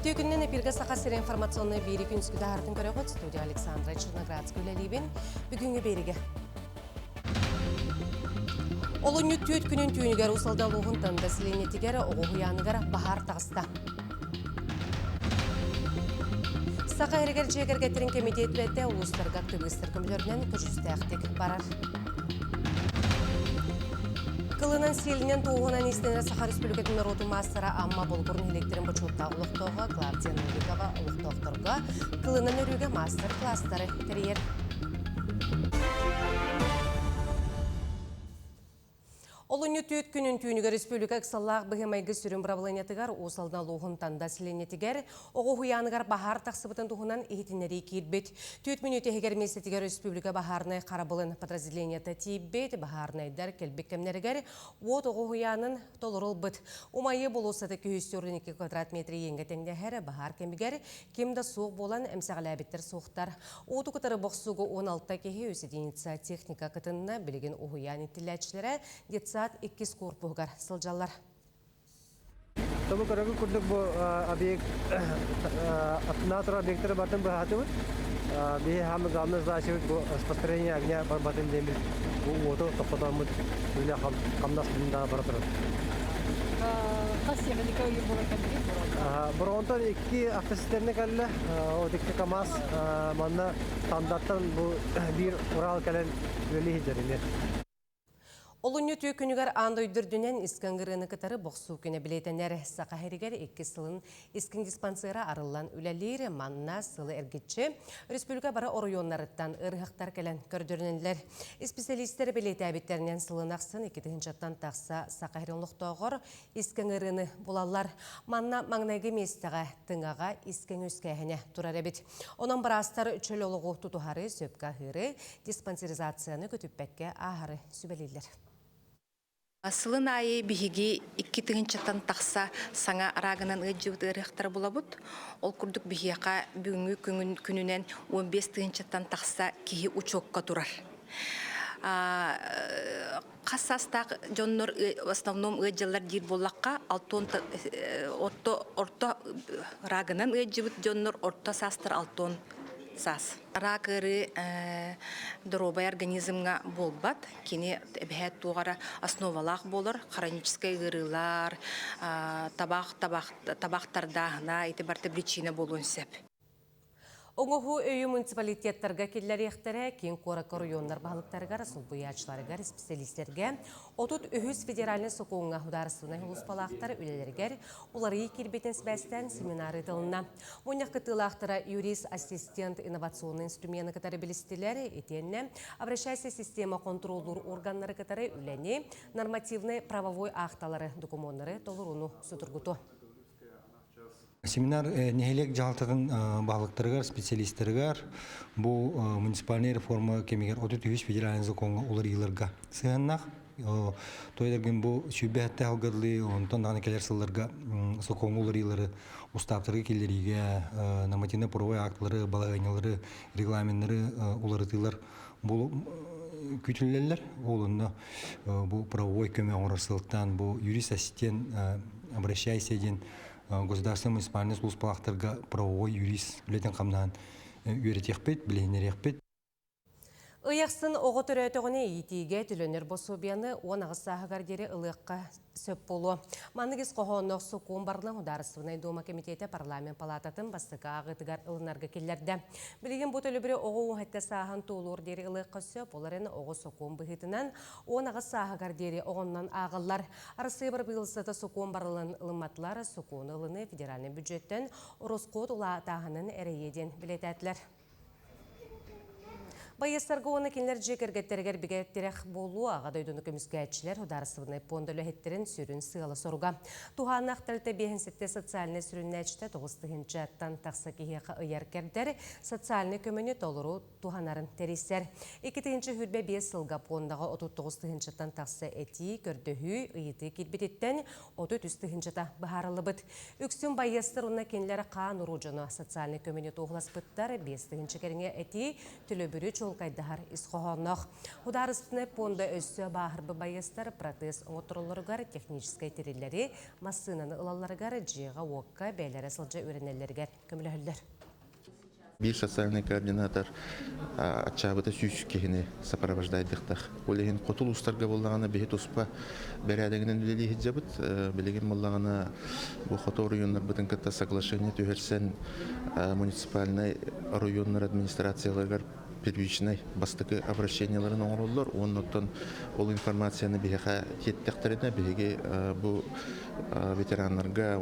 Bütün günün epirge sakasır informasyonlu biri günsküde hartın körüğü stüdyo Aleksandra Çırnagradskı ile Libin bugünkü berige. Olun tüt günün tüyünüger usaldan loğun tanıda silenetiger oğu huyanıgar bahar tağısta. Saka eriger çeker getirin komitet vette uluslarga aktivistler kömülörünen köşüstəxtik barar. Kılınan silinen toğunan istenere Saha Respublikatın Народу Мастера Amma Bolgur'un elektriğin boçotta uluqtoğu Klavdiya Novikova uluqtoğuqtorga kılınan örüge master klasları kariyer. Olun tüt günün tüyünüge Respublika Ksallag Bıhımaygı sürüm bravalanyatıgar usaldan loğun tanda silenetiger oğu huyanıgar bahar taqsıbıtın tuğunan ehitinleri kirbet. Tüt minüte heger mesetiger Respublika baharnay qarabılın patrazileniyata tibbet baharnay der kelbekkemneriger oğut oğu huyanın tolurul bıt. Umayı bolusatı 242 kvadrat metre yengetende her bahar kembiger kimda soğuk bolan emsağlabitter soğuktar. Oğutu kıtarı boğsuğu 16 kehi ösedinitsa teknika kıtınna bilgin oğu huyan ittillaçlara детсад 2 корпугар сылжалар. Тому коротко курдук бу объект атнатор объекттер батын бахатыбыт. Би хам гамназ дашыбыт бу спастерение огня батын демир. Бу ото топотамыт. Үле хамнас бинда баратыр. Кас ягыны көйү буракан ди бурак. Бронтон 2 автосистерне калла. О дикте КамАЗ манна стандарттан бу бир Урал кален үле хижерине. Olunyu tüykünüger anda üdürdünen iskangırını kıtarı boğsu küne biletenler Saka heriger 2 sılın iskin dispansera arılan üleleri manna sılı ergitçi Respublika bara oruyonlarıttan ırhaktar kelen kördürünenler. Espesyalistler bilete abitlerinden sılın aksın 2 tığınçattan taqsa Saka herinluqtoğur iskangırını bulallar. Manna mağnaygı mestağa tınağa iskin öskahine turar ebit. Onun barastar çöl oluğu tutuharı söpka hırı dispanserizasyonu kütüppekke aharı sübeliller. Asılın ayı bihigi 2 tığınçatan taqsa sana aragınan ıcıvıt ırıqtar bulabut. Ol kurduk bihiyaka büngü gününen 15 tığınçatan taqsa kihi uçokka turar. Qasastaq jonor основном ıcılar dir bollaqqa alton orta ragınan ıcıvıt jonor orta sastır alton сас. Ракыры дробай организмга болбат, кини бәһәт тугара основалах болар, хронический гырылар, табақтардагына итибарты причина болуын сәп. Оңуһу өйі муниципалитеттерге келлер ехтере, кен қоракы районлар бағылықтарғар, сұлбуячыларғар, специалисттерге, отут үхіз федеральны соқуыңа хударысына ұлыспалақтар өлелергер, олары кербетін сбәстен семинары тылына. Мұнық кытылақтара юрист-ассистент инновационный инструменты катары білістілер, етенне, обращайся система контролдур органлары катары үлене, нормативный правовой ақталары документтары толыруну сұтыргуту. Семинар нехелек жалтығын бағылықтарығар, специалисттарығар, бұл муниципальный реформа кемегер 33 федеральный законға олар елірға сығаннақ. Тойдерген бұл сүйбәтті алғырлы, онтан даны келер сылларға соқоң олар елірі ұстаптырғы келдеріге, нормативный правовой актылары, балағайнылары, регламенттері олар ұтылар. Бұл күтілелер, олында бұл правовой көмек оңырсылықтан, бұл юрист-ассистент обращайся ден, государственный муниципальный службалақтарға правовой юрист үлетін қамнан үйретекпет, білейнерекпет. Ыяқсын оғы түрәтіғіне етеге түлінер бособияны он ағысағы гардері ылыққа сөп болу. Маңығыз қоғонық сұқуын барлың ұдарысывынай Дома комитеті парламент палататын бастыға ағытығар ылынарға келерді. Білеген бұт өлі бірі оғы оңғатта сағын толуыр дері ылыққа сөп, оларын оғы сұқуын бұғытынан он ағысағы гардері оғыннан ағылар. Арысы бір бұйылсыты сұқуын барлың ылыматлары сұқуын ылыны федеральный бюджеттен ұрысқот ұла атағының әрейеден білетәтілер. Байыстарға оны кенлер жекергеттергер бігеттерек болу ағадойдыны көмізгәтшілер ұдарысывыны пондолы хеттерін сүрін сығалы соруға. Туханақ тәлті бейінсетте социальный сүрін әчті 9-ғы аттан тақсы кейеқі ұяркердер социальный көміні толыру туханарын тересер. 2-гі хүрбе 5 сылға пондағы 39-ғы аттан тақсы әти көрдіхүй ұйыты келбететтен 33-ғы ата бұхарылы бұд. Үксін байыстыр оны кенлері қан ұру жоны социальный көміні тоғылас бұттар 5-гі керіңе әти түлі бүрі жылқайдағар исқоғанық. Ударыстыны понда өссі бағырбы байыстар протез оңытырылырғар техническай терелері, массынаны ылаларғар жиға оққа бәйлері сылжа өренелергер көмілі. Bir социальный координатор отчабыта сүйсік кехіне сопровождайдықтақ. Олеген қотыл ұстарға болағына бейт ұспа бәрәдігінен білелі хеджабыт. Білеген болағына бұл қоты районлар бұтын кітті соглашение түйерсен муниципальный районлар администрацияларғар первичный бастықы обращенияларын оңырылыр. Оннықтан ол информацияны бейға теттіқтеріне бейге бұл ветеранларға,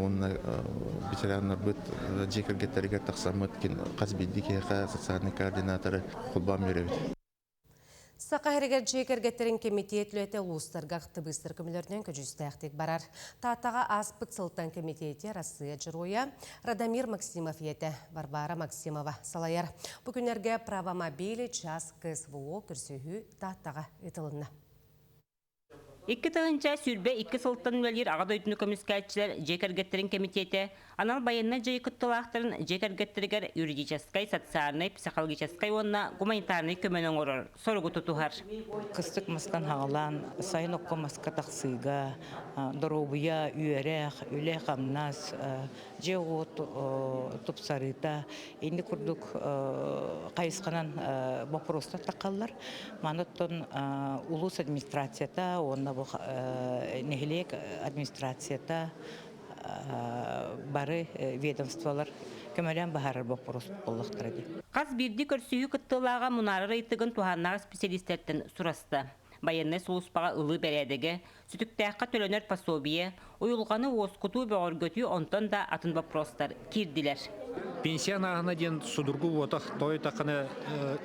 ветеранлар бұд жекергеттерігер тақсамыд қазбейді кейға социальный координаторы құлбам өребет. Сақағырегер жекергеттерін комитетлі өте ұлыстарға қытыбыстыр көмілерінен көжістәқтік барар. Татаға аспыт сылтан комитеті Россия жыруя Радамир Максимов еті, Барбара Максимова салайар. Бүгінерге правомобили час КСВО күрсігі татаға етілінна. Икки тығынча сүрбе икки сылттан үлелер ағадойдыны көміскәтчілер жекергеттерін комитеті анал байынна жайы күттілақтырын жекергеттерігер юридическай, социальный, психологическай онна гуманитарный көменің орыр. Сорғы тұтуғар. Кыстык маскан хағалан, сайын оққа маска тақсыға, дұробыя, үйерек, үле қамнас, жеғу тұпсарыта, енді күрдік қайысқанан бопроста тақалар. Маныттын улус администрацията, онна нехилек администрацията бары ведомстволар көмөлен бахарар бопрос боллақтырады. Қаз бірді көрсүйі күттілаға мұнары райтығын туғаннаға специалистерден сұрасты. Байынны сұлыспаға ұлы бәрәдігі, сүтіктәққа төленер пособие, ойылғаны осқыту бәғыргөті онтан да атын вопростар кирдилер. Пенсия нағына ден судургу отақ той тақыны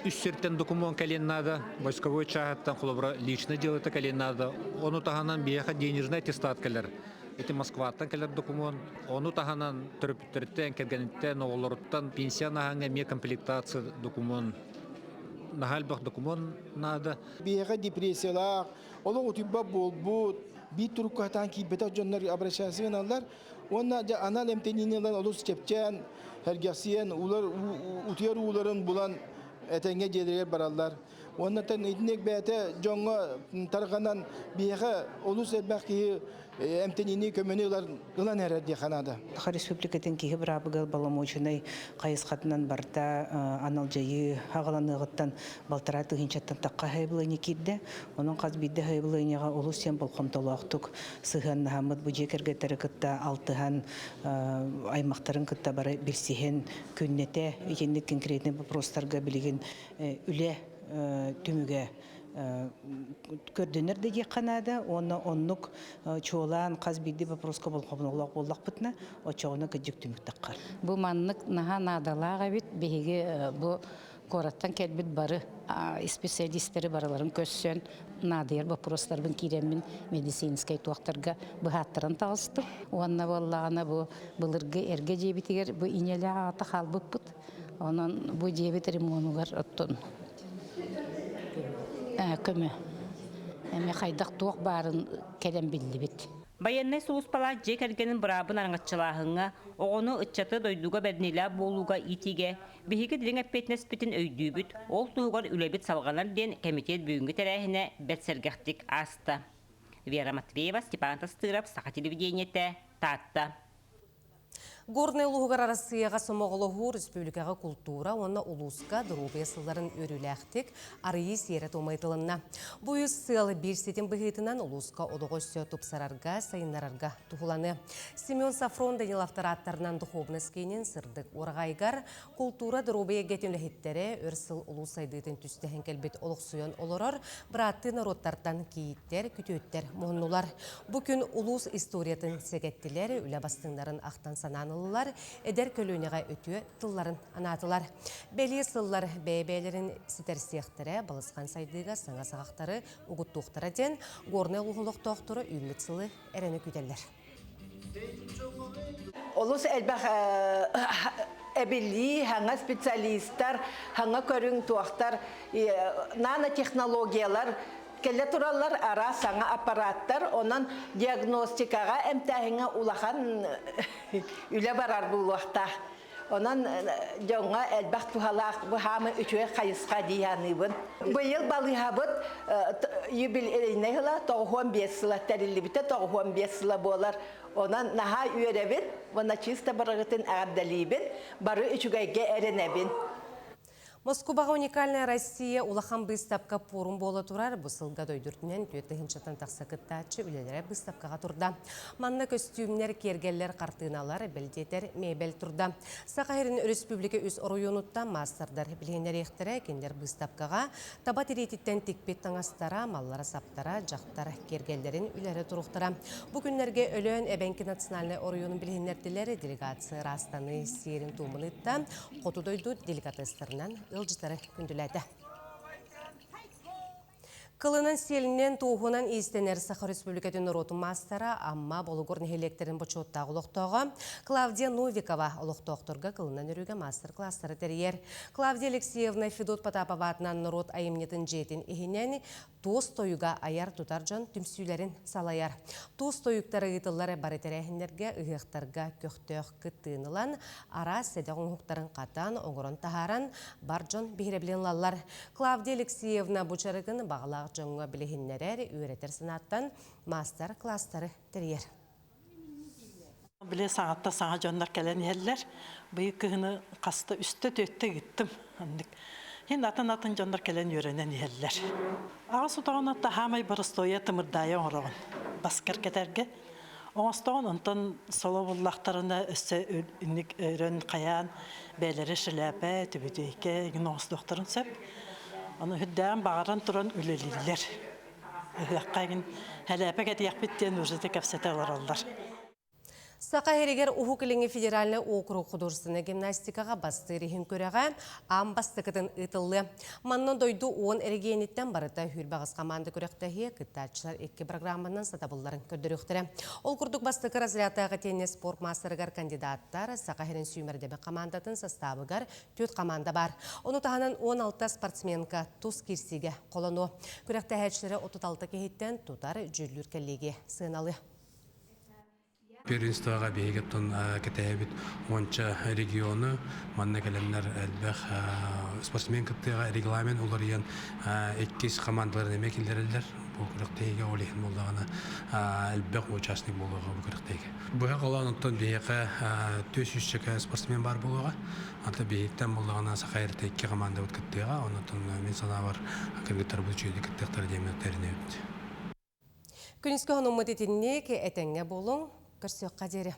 үссерттен документ кәленнады, войсковой чағаттан құлыбыра личный делыты кәленнады. Оны тағанан бияқа денежный аттестат кәлер. Эти Москваттан кәлер документ. Оны тағанан түріптірттен, кәргениттен, оғылырыттан пенсия нағанға ме комплектация документ. Нахальбақ документ нады. Бияқа депрессиялар, олы отыбба болбуд, бит туруккатан кибета жоннар обращаясын алар. Онна анал эмтенинелер олус чепчен, хергасиен, улар утер уларын булан этенге жедерер баралар. Оннатан идинек бәте жоңга тарганан бияқа олус элбәки эмтенини көмөнелер ылан әрәде ханада. Таха республикатын киһи брабыгал баламочунай кайысқатынан барта анал жайы ағаланыгыттан балтара тыгынчаттан такка хайбылыны кидде. Оның қаз бидде хайбылыныга олус сен болқомтолуақтук сыган Хамыд бужекергеттері кытта алтыхан аймақтарын кытта бары бирсиһен күннете икенник конкретный вопростарга билеген үле түмүгө көрдөнөр деге канада оны оннук чолан каз бидди вопроска болғабынолақ боллақ бітіні очоғына көджік түмік таққар. Бұл маннық наға надалаға бит беге бұл кораттан кәлбіт бары специалистері бараларын көссен надыр вопростарбын киремін медицинскай туақтарға бұхаттырын тағыстық. Онна боллағына бұлырғы әрге жебетігер бұл инелі ағата қалбып бұд. Онын бұл жебет ремонуғар оттын. Көмі. Әме қайдақ туақ барын кәлем білді бет. Байынны сұлыспала жекергенін бұрабын арыңатчылағыңа, оғыны ұтчаты дойдуға бәрнелі болуға итиге, бігігі ділің әппетінес бітін өйді бүт, ол тұғығар үләбет салғанар ден комитет бүгінгі тәрәхіне бәтсергіқтік асты. Вера Матвеева, Степан Тастыров, Саха телевидениеті, Татта. Горный улуғар Россияға сомоғылығы республикаға культура, оны улуска дұрубия сылларын өріләқтік арыйы сері томайтылынна. Бұй сылы бір сетін бұғытынан улуска олығы сөтіп сарарға, сайынларарға тұғыланы. Семен Сафрон Данил автораттарынан дұховныскенен сырдық орғайғар культура дұрубия гетен ләхеттері өрсіл улу сайдығын түстіхен кәлбет олық сүйен олырар, бұратты народтардан кейіттер, күтөттер, мұғыннулар. Бүкін улус историятын сегеттілер, үлі бастыңдарын ақтан сананы эдер көлөнеға өтіе тылларын анатылар. Бәлі сыллар бәйбәйлерін сетерсияқтары, балысқан сайдыға саңа сағақтары ұғыттуқтары ден, горны ұғылық тоқтыры үлмет сылы әрені күделер. Олыс әлбәқ әбілі, хаңа специалисттар, хаңа көрің туақтар, нанотехнологиялар, келе туралар ара саңа аппараттар, онан диагностикаға әмтәхіңі улахан үлі барар бұл уақта. Ondan jonga elbaq tuhalaq bu hamı üçüye kayısqa diyanıbın. Bu yıl balıhabıt yubileyine hıla 15 yıla terilli bite 15 yıla bolar. Ondan naha üyerebin, ona çista baragıtın abdalibin, barı üçügeyge erenebin. Москваға уникальная Россия улахан выставка форум бола турар бұсылға дойдыртынен түйеттігіншаттан тақсақыттачы үлелері выставкаға тұрда. Манна көстюмнер, кергелер, қартыналар, білдетер, мебел тұрда. Сақайрын республика үз оройонутта мастардар білгендер ектері кендер выставкаға таба терететтен текпет таңастара, маллара саптара, жақтар кергелерін үлері тұрықтыра. Бүгінлерге өлен әбәнкі национальный оройонын білгендерділері делегация Растаны Серин Тумынытта қоту дойду делегатыстарынан ылжытары күнділәді. Кылынан селінен туғынан истенер Саха Республикатын роту мастера, амма болугор нехелектерін бұчуыттағы ұлықтауға Клавдия Новикова ұлықтауқтырға кылынан өріге мастер-кластары тәрер. Клавдия Алексеевна Федот Потапова атынан рот айымнетін жетін ехінен тоз тойуға аяр тұтар жон түмсүйлерін салаяр. Тоз тойуқтары ғытылары баретерәхіндерге ұйықтарға көқтөк күттіғынылан ара сәдіғын ұқтарын қатан, оңырын тахаран бар жон бейребілен лалар. Клавдия Алексеевна бұчарығын бағалағы жоңға білігіннерер үйретер сынаттан мастер-кластары тәрер. Біле сағатта саға жондар кәлен елдер. Бұйы күхіні қасты үсті төтті кіттім. Хен атын жондар кәлен үйренен елдер. Аға сұтағын атта хамай барыстоя тымырдайы оңырағын. Баскар кетерге. Оңастағын ұнтын солы бұллақтарына өсі үнік өрін қаян, бәлері шіләпі, түбітейке, егін оңыстықтарын сөп. Оны хүддән бағаран тұран үлелілер. Үхіққайын әләпі кәті яқпеттен үржеті кәпсеті алар. Сақа херегер уху кіліңі федеральны округ художественный гимнастикаға басты рехін көреға ам бастықытын ұтылы. Маннан дойду 10 әрегенеттен барыта хүрбағыз команды көректәхе күттәтшілер 2 программанын сатабылларын көрдіріқтірі. Ол күрдік бастықы разрядтағы теннис спорт мастырығар кандидаттар Сақа херен сүймердебі командатын составығар 4 команда бар. Оны тағанын 16 спортсменка тұз керсеге қолыну. Көректәхетшілері 36 кехеттен тұтар жүрлер кәлеге сыналы. Первенствоға бейгеттон кәтәйбіт онча регионы, манна кәлемнер әлбәқ спортсмен кіттіға регламент оларыян 2 командаларын әме келдерілдер. Бұл күріктейге олейін болдағына әлбәқ участник болуға бұл күріктейге. Бұға қалан ұттан бейеқі 400 спортсмен бар болуға. Ата бейеттен болдағына Сақайырта 2 команда өт кіттіға. Онытын мен сана бар кіргіттар бұл жүйеді кіттіқтар деметтәріне өтті. Күніскі ғанымы детінне ке әтәңе болың, көрсек қадері.